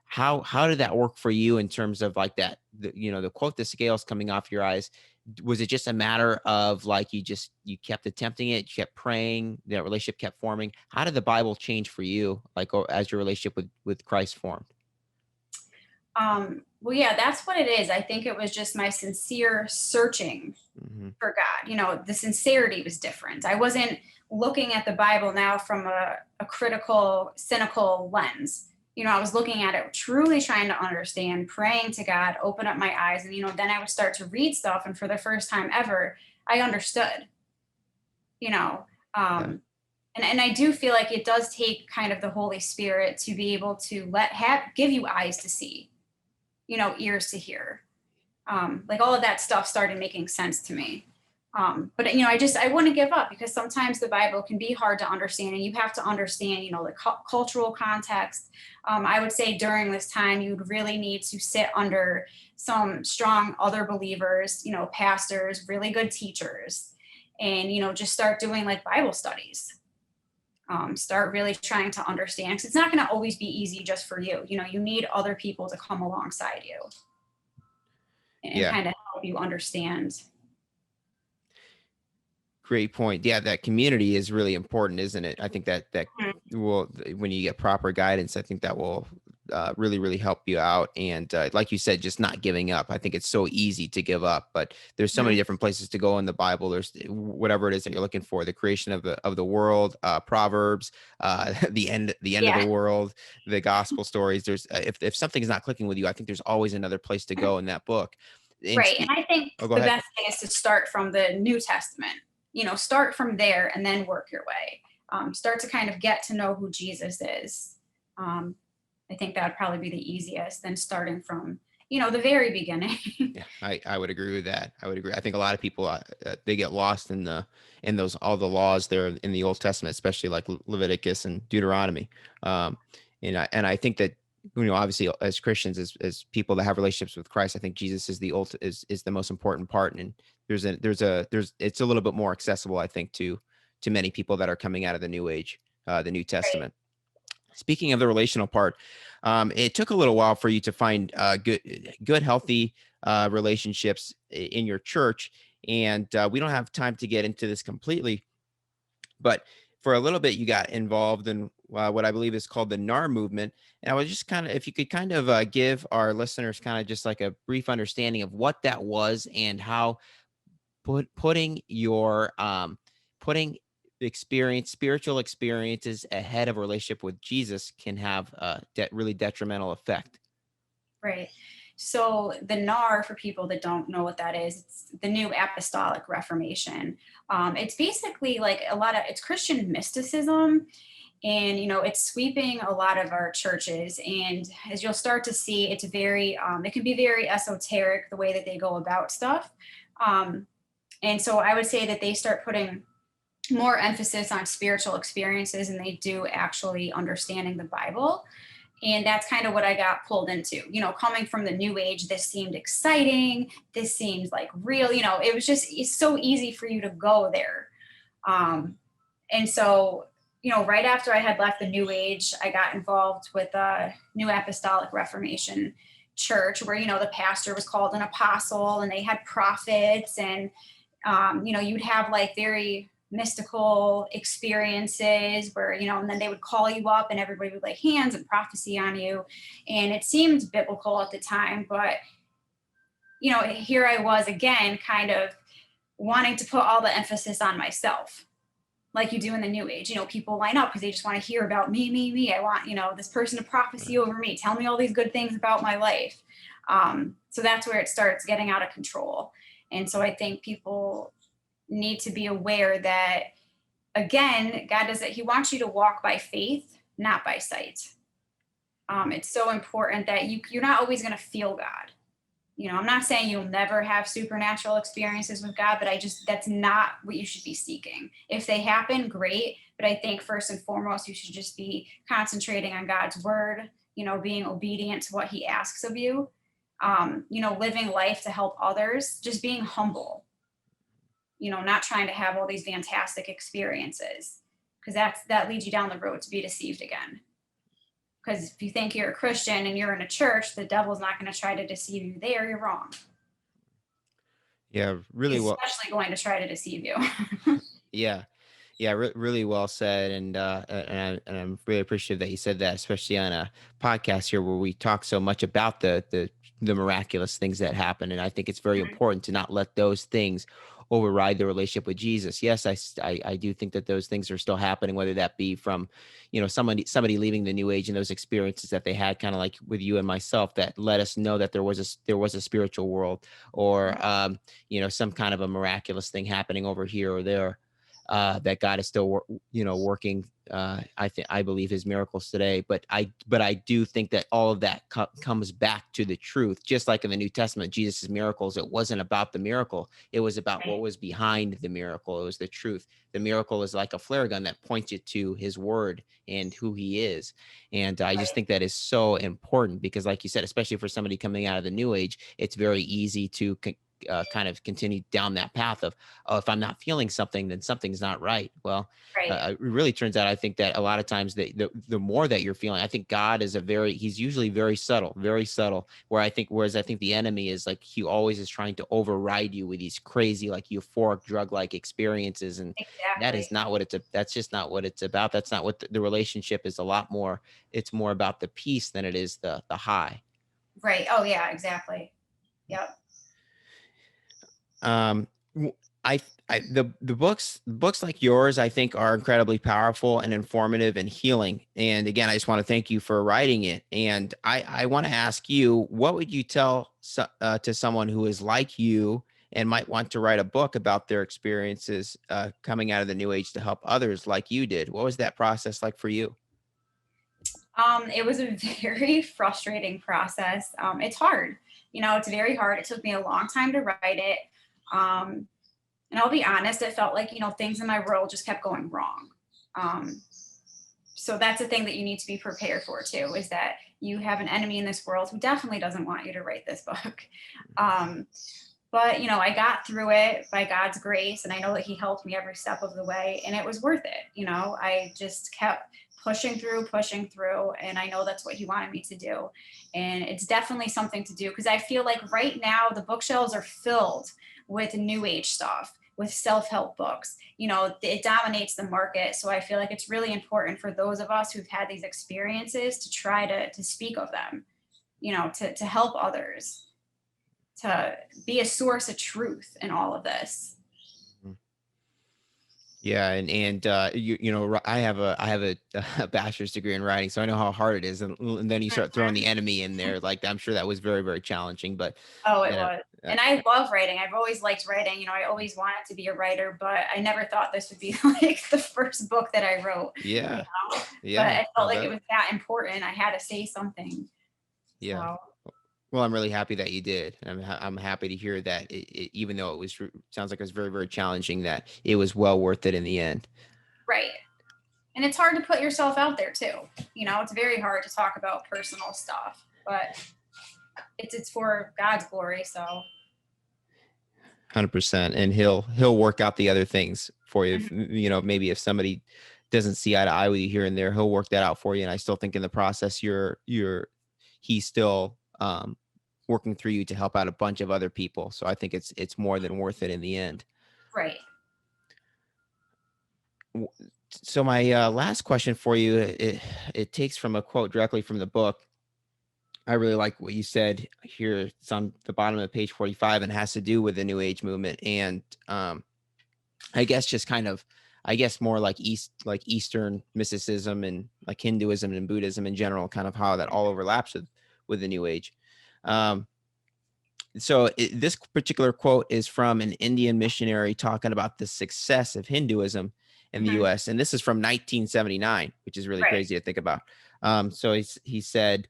How did that work for you in terms of like that, the quote, the scales coming off your eyes? Was it just a matter of like you kept attempting it, you kept praying, that relationship kept forming? How did the Bible change for you, like, as your relationship with Christ formed? Well, yeah, that's what it is. I think it was just my sincere searching Hmm. for God. The sincerity was different. I wasn't looking at the Bible now from a critical, cynical lens. I was looking at it truly trying to understand, praying to God, open up my eyes. And, then I would start to read stuff. And for the first time ever, I understood, you know. Yeah. And I do feel like it does take kind of the Holy Spirit to be able to give you eyes to see, ears to hear. Like all of that stuff started making sense to me. But I wouldn't give up, because sometimes the Bible can be hard to understand, and you have to understand, the cultural context. I would say during this time, you'd really need to sit under some strong other believers, pastors, really good teachers, and just start doing like Bible studies. Start really trying to understand, because it's not going to always be easy just for you. You need other people to come alongside you and Yeah. kind of help you understand. Great point. Yeah, that community is really important, isn't it? I think that Mhm. will, when you get proper guidance, I think that will really, really help you out. And like you said, just not giving up. I think it's so easy to give up, but there's so many Mhm. different places to go in the Bible. There's whatever it is that you're looking for: the creation of the world, Proverbs, the end of Yeah, the world, the gospel stories. There's if something is not clicking with you, I think there's always another place to go in that book. And right. And I think oh, go the ahead. best thing is to start from the New Testament. Start from there and then work your way. Start to kind of get to know who Jesus is. Um, I think that would probably be the easiest than starting from, the very beginning. Yeah, I would agree with that. I would agree. I think a lot of people, they get lost in those, all the laws there in the Old Testament, especially like Leviticus and Deuteronomy. Um, and I think that, obviously as Christians, as people that have relationships with Christ, I think Jesus is is the most important part. And it's a little bit more accessible, I think, to many people that are coming out of the New Age, the New Right. Testament. Speaking of the relational part, it took a little while for you to find good, healthy relationships in your church, and we don't have time to get into this completely. But for a little bit, you got involved in what I believe is called the Nar Movement, and I was just kind of, if you could kind of give our listeners kind of just like a brief understanding of what that was and how putting spiritual experiences ahead of a relationship with Jesus can have a really detrimental effect. Right. So the NAR, for people that don't know what that is, it's the New Apostolic Reformation. It's basically like it's Christian mysticism, and it's sweeping a lot of our churches. And as you'll start to see, it's very it can be very esoteric the way that they go about stuff. Um, and so I would say that they start putting more emphasis on spiritual experiences, and they do actually understanding the Bible. And that's kind of what I got pulled into. Coming from the new age, this seemed exciting, this seems like real. It was just, it's so easy for you to go there. And so, right after I had left the new age, I got involved with a New Apostolic Reformation church, where the pastor was called an apostle, and they had prophets, and you'd have like very mystical experiences where, and then they would call you up and everybody would lay hands and prophecy on you. And it seemed biblical at the time, but, here I was again, kind of wanting to put all the emphasis on myself, like you do in the new age. People line up because they just want to hear about me. I want, this person to prophecy over me, tell me all these good things about my life. So that's where it starts getting out of control. And so I think people need to be aware that, again, God does it. He wants you to walk by faith, not by sight. It's so important that you're not always going to feel God. I'm not saying you'll never have supernatural experiences with God, but that's not what you should be seeking. If they happen, great. But I think first and foremost, you should just be concentrating on God's word, being obedient to what he asks of you, living life to help others, just being humble, not trying to have all these fantastic experiences, because that leads you down the road to be deceived again. Because if you think you're a Christian and you're in a church, the devil's not going to try to deceive you there. You're wrong. Yeah, really He's well. especially going to try to deceive you. Yeah. Yeah, really well said, and I'm really appreciative that you said that, especially on a podcast here where we talk so much about the miraculous things that happen, and I think it's very important to not let those things override the relationship with Jesus. Yes, I do think that those things are still happening, whether that be from, somebody leaving the New Age and those experiences that they had, kind of like with you and myself, that let us know that there was a spiritual world, or some kind of a miraculous thing happening over here or there. That God is still, working. I believe his miracles today, but I do think that all of that comes back to the truth. Just like in the New Testament, Jesus's miracles, it wasn't about the miracle; it was about what was behind the miracle. It was the truth. The miracle is like a flare gun that points you to his word and who he is. And I just think that is so important because, like you said, especially for somebody coming out of the New Age, it's very easy to kind of continue down that path of, oh, if I'm not feeling something, then something's not right. Well, it really turns out, I think that a lot of times the more that you're feeling, I think God is he's usually very subtle, whereas I think the enemy is like, he always is trying to override you with these crazy, like euphoric drug-like experiences. And that is not that's just not what it's about. That's not what the relationship is. It's more about the peace than it is the high. Right. Oh yeah, exactly. Yep. The books like yours, I think, are incredibly powerful and informative and healing. And again, I just want to thank you for writing it. And I want to ask you, what would you tell to someone who is like you and might want to write a book about their experiences coming out of the New Age to help others like you did? What was that process like for you? It was a very frustrating process. It's hard, it's very hard. It took me a long time to write it. And I'll be honest, it felt like, things in my world just kept going wrong. So that's the thing that you need to be prepared for too, is that you have an enemy in this world who definitely doesn't want you to write this book. But, I got through it by God's grace, and I know that he helped me every step of the way, and it was worth it. I just kept pushing through, and I know that's what he wanted me to do. And it's definitely something to do, because I feel like right now the bookshelves are filled with new age stuff, with self-help books. It dominates the market. So I feel like it's really important for those of us who've had these experiences to try to speak of them, to help others, to be a source of truth in all of this. Yeah, and I have a bachelor's degree in writing, so I know how hard it is. And then you start throwing the enemy in there, like I'm sure that was very, very challenging. But oh, it was, and I love writing. I've always liked writing. I always wanted to be a writer, but I never thought this would be like the first book that I wrote. Yeah, but I felt like it was that important. I had to say something. Yeah. Well, I'm really happy that you did. I'm happy to hear that even though sounds like it was very, very challenging, that it was well worth it in the end. Right. And it's hard to put yourself out there too. It's very hard to talk about personal stuff, but it's for God's glory. So 100%. And he'll work out the other things for you. If, maybe if somebody doesn't see eye to eye with you here and there, he'll work that out for you. And I still think in the process, he's still, working through you to help out a bunch of other people. So I think it's more than worth it in the end. Right. w- so my last question for you, it takes from a quote directly from the book. I really like what you said here. It's on the bottom of page 45 and has to do with the New Age movement. And I guess just kind of, I guess more like Eastern mysticism and like Hinduism and Buddhism in general, kind of how that all overlaps with the New Age. Um, this particular quote is from an Indian missionary talking about the success of Hinduism in the Mhm. U.S. And this is from 1979, which is really Right. crazy to think about. So he said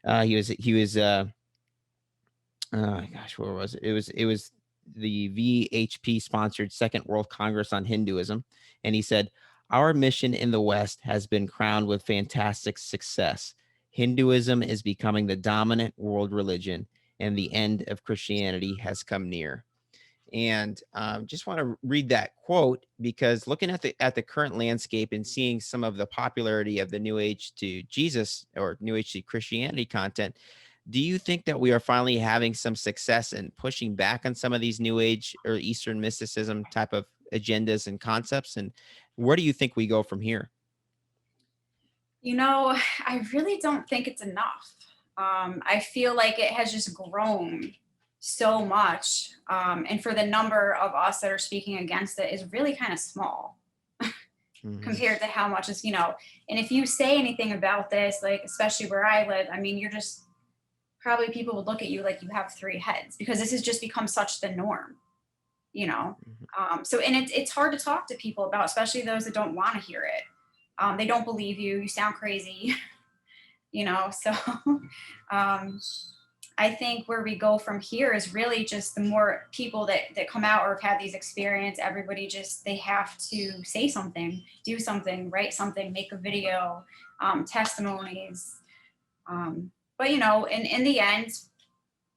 he was oh gosh, where was it? It was the VHP sponsored Second World Congress on Hinduism, and he said, "Our mission in the West has been crowned with fantastic success. Hinduism is becoming the dominant world religion, and the end of Christianity has come near." And just want to read that quote because looking at the current landscape and seeing some of the popularity of the New Age to Jesus or New Age to Christianity content, do you think that we are finally having some success in pushing back on some of these New Age or Eastern mysticism type of agendas and concepts? And where do you think we go from here? I really don't think it's enough. I feel like it has just grown so much. And for the number of us that are speaking against it is really kind of small Mm-hmm. compared to how much and if you say anything about this, like, especially where I live, I mean, you're just probably people would look at you like you have three heads because this has just become such the norm, you know? Mm-hmm. So, and it's hard to talk to people about, especially those that don't want to hear it. They don't believe you. You sound crazy. So um, I think where we go from here is really just the more people that come out or have had these experience, everybody just, they have to say something, do something, write something, make a video, testimonies. But in the end,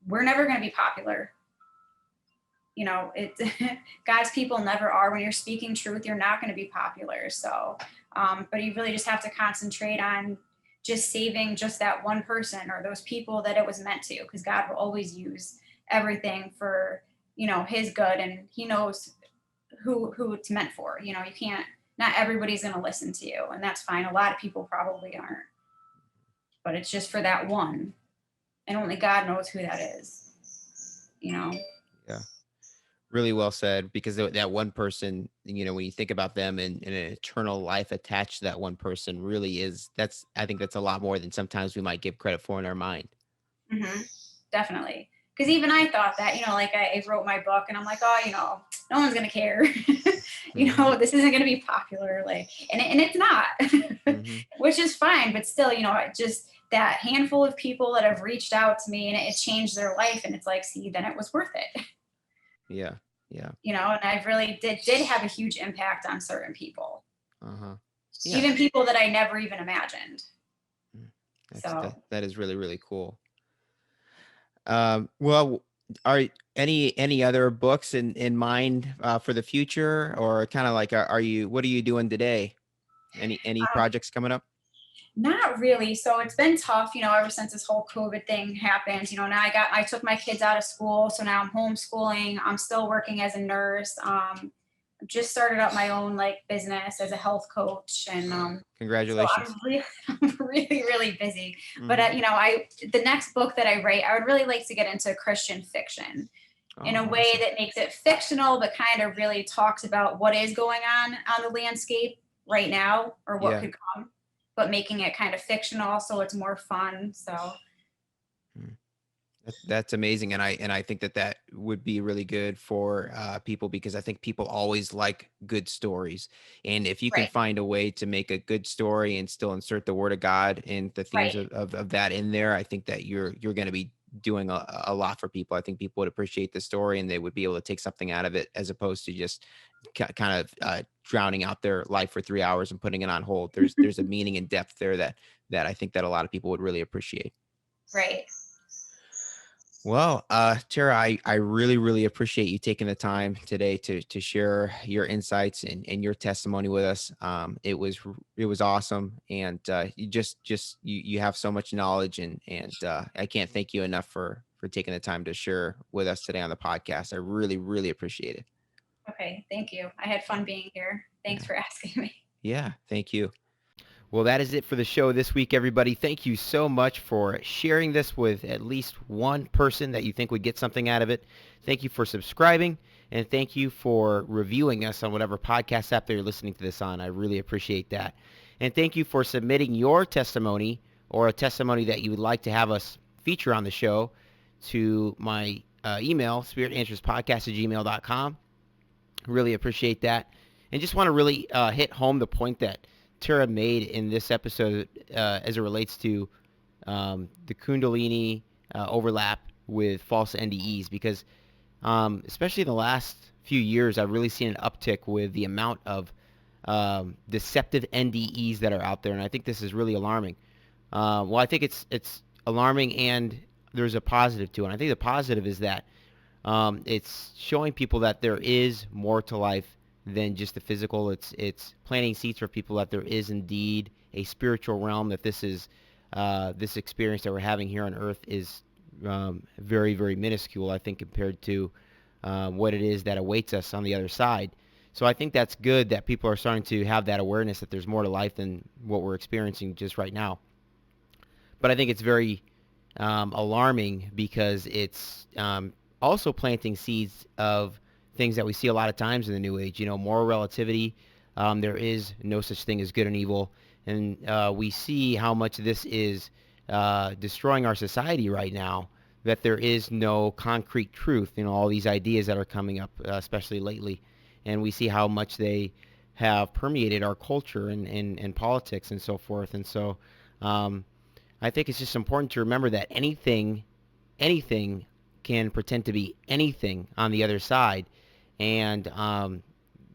we're never going to be popular. It God's people never are. When you're speaking truth, you're not going to be popular. So but you really just have to concentrate on just saving just that one person or those people that it was meant to, because God will always use everything for his good, and he knows who it's meant for. You can't, not everybody's going to listen to you, and that's fine. A lot of people probably aren't, but it's just for that one, and only God knows who that is you know Yeah. Really well said, because that one person, when you think about them and an eternal life attached to that one person really is, I think that's a lot more than sometimes we might give credit for in our mind. hmm Definitely. Because even I thought that, like I wrote my book and I'm like, oh, no one's going to care. Hmm. This isn't going to be popular. Like, and it's not, Hmm. which is fine. But still, just that handful of people that have reached out to me and it changed their life. And it's like, see, then it was worth it. Yeah. Yeah. And I really did have a huge impact on certain people, Uh-huh. Yeah. even people that I never even imagined. Mm. So That is really, really cool. Well, are any other books in mind for the future, or kind of like what are you doing today? Any um, projects coming up? Not really. So it's been tough, ever since this whole COVID thing happened. Now I took my kids out of school. So now I'm homeschooling. I'm still working as a nurse. Just started up my own like business as a health coach. And so I'm Congratulations. really, I'm really, really busy. But, Hmm. the next book that I write, I would really like to get into Christian fiction in Oh, a way awesome. that makes it fictional, but kind of really talks about what is going on the landscape right now or what Yeah. could come, but making it kind of fictional so it's more fun. So Mm. That's amazing, and I think that would be really good for people, because I think people always like good stories, and if you can right, find a way to make a good story and still insert the word of God and the themes right, of that in there, I think that you're going to be doing a lot for people. I think people would appreciate the story and they would be able to take something out of it, as opposed to just kind of drowning out their life for 3 hours and putting it on hold. There's a meaning and depth there that I think that a lot of people would really appreciate. right. Well, Tara, I really, really appreciate you taking the time today to share your insights and your testimony with us. It was awesome, and you you have so much knowledge, and I can't thank you enough for taking the time to share with us today on the podcast. I really, really appreciate it. Okay, thank you. I had fun being here. Thanks for asking me. Yeah, thank you. Well, that is it for the show this week, everybody. Thank you so much for sharing this with at least one person that you think would get something out of it. Thank you for subscribing, and thank you for reviewing us on whatever podcast app that you're listening to this on. I really appreciate that. And thank you for submitting your testimony or a testimony that you would like to have us feature on the show to my email, spiritanswerspodcast@gmail.com. Really appreciate that. And just want to really hit home the point that Tara made in this episode as it relates to the Kundalini overlap with false NDEs, because especially in the last few years, I've really seen an uptick with the amount of deceptive NDEs that are out there, and I think this is really alarming. Well, I think it's alarming, and there's a positive to it. And I think the positive is that it's showing people that there is more to life than just the physical. It's planting seeds for people that there is indeed a spiritual realm, that this is this experience that we're having here on earth is very, very minuscule, I think, compared to what it is that awaits us on the other side. So I think that's good that people are starting to have that awareness that there's more to life than what we're experiencing just right now. But I think it's very alarming because it's also planting seeds of things that we see a lot of times in the New Age, moral relativity. There is no such thing as good and evil. And we see how much this is destroying our society right now, that there is no concrete truth, all these ideas that are coming up, especially lately. And we see how much they have permeated our culture and politics and so forth. And so I think it's just important to remember that anything can pretend to be anything on the other side. And,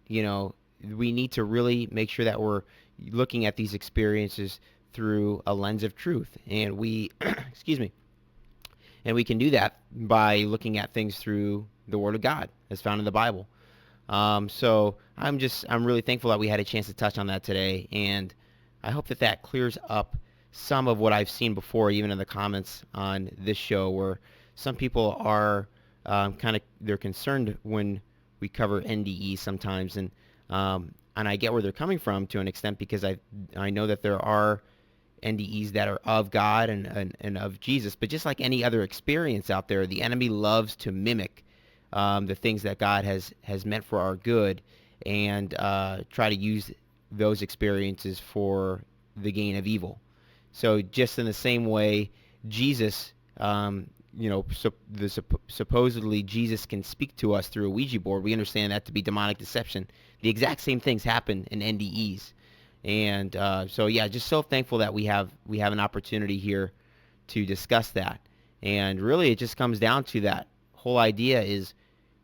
we need to really make sure that we're looking at these experiences through a lens of truth. And we, excuse me, and we can do that by looking at things through the Word of God as found in the Bible. So I'm really thankful that we had a chance to touch on that today. And I hope that clears up some of what I've seen before, even in the comments on this show, where some people are they're concerned when we cover NDE sometimes, and I get where they're coming from to an extent, because I know that there are NDEs that are of God and of Jesus, but just like any other experience out there, the enemy loves to mimic the things that God has meant for our good, and try to use those experiences for the gain of evil. So just in the same way, Jesus, supposedly Jesus can speak to us through a Ouija board. We understand that to be demonic deception. The exact same things happen in NDEs. And just so thankful that we have an opportunity here to discuss that. And really, it just comes down to that whole idea is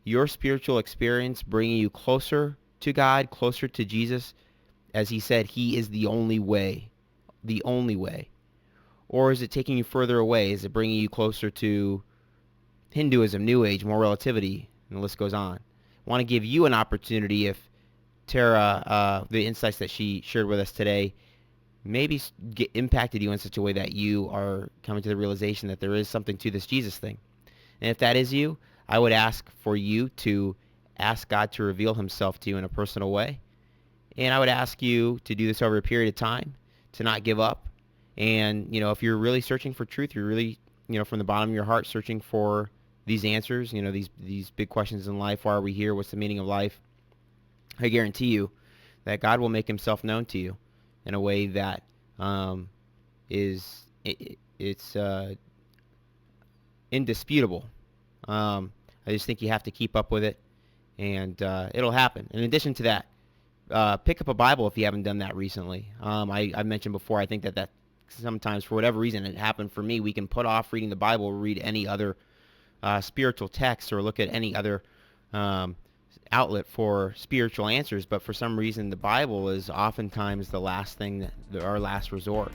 your spiritual experience bringing you closer to God, closer to Jesus. As he said, he is the only way. The only way. Or is it taking you further away? Is it bringing you closer to Hinduism, New Age, more relativity, and the list goes on? I want to give you an opportunity, if Tara, the insights that she shared with us today, maybe impacted you in such a way that you are coming to the realization that there is something to this Jesus thing. And if that is you, I would ask for you to ask God to reveal himself to you in a personal way. And I would ask you to do this over a period of time, to not give up. And, if you're really searching for truth, you're really, from the bottom of your heart searching for these answers, these big questions in life. Why are we here? What's the meaning of life? I guarantee you that God will make himself known to you in a way that it's indisputable. I just think you have to keep up with it, and it'll happen. In addition to that, pick up a Bible if you haven't done that recently. I mentioned before, I think that sometimes, for whatever reason, it happened for me. We can put off reading the Bible, read any other spiritual text, or look at any other outlet for spiritual answers. But for some reason, the Bible is oftentimes the last thing, our last resort.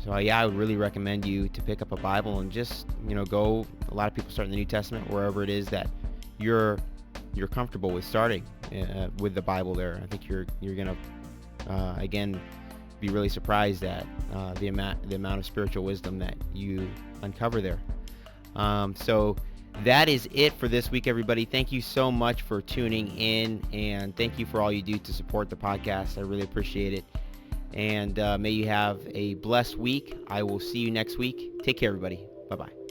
So I would really recommend you to pick up a Bible and just go. A lot of people start in the New Testament, wherever it is that you're comfortable with starting with the Bible there. I think you're gonna again be really surprised at the amount of spiritual wisdom that you uncover there. So That is it for this week, everybody. Thank you so much for tuning in, and thank you for all you do to support the podcast. I really appreciate it. And may you have a blessed week. I will see you next week. Take care, everybody. Bye-bye.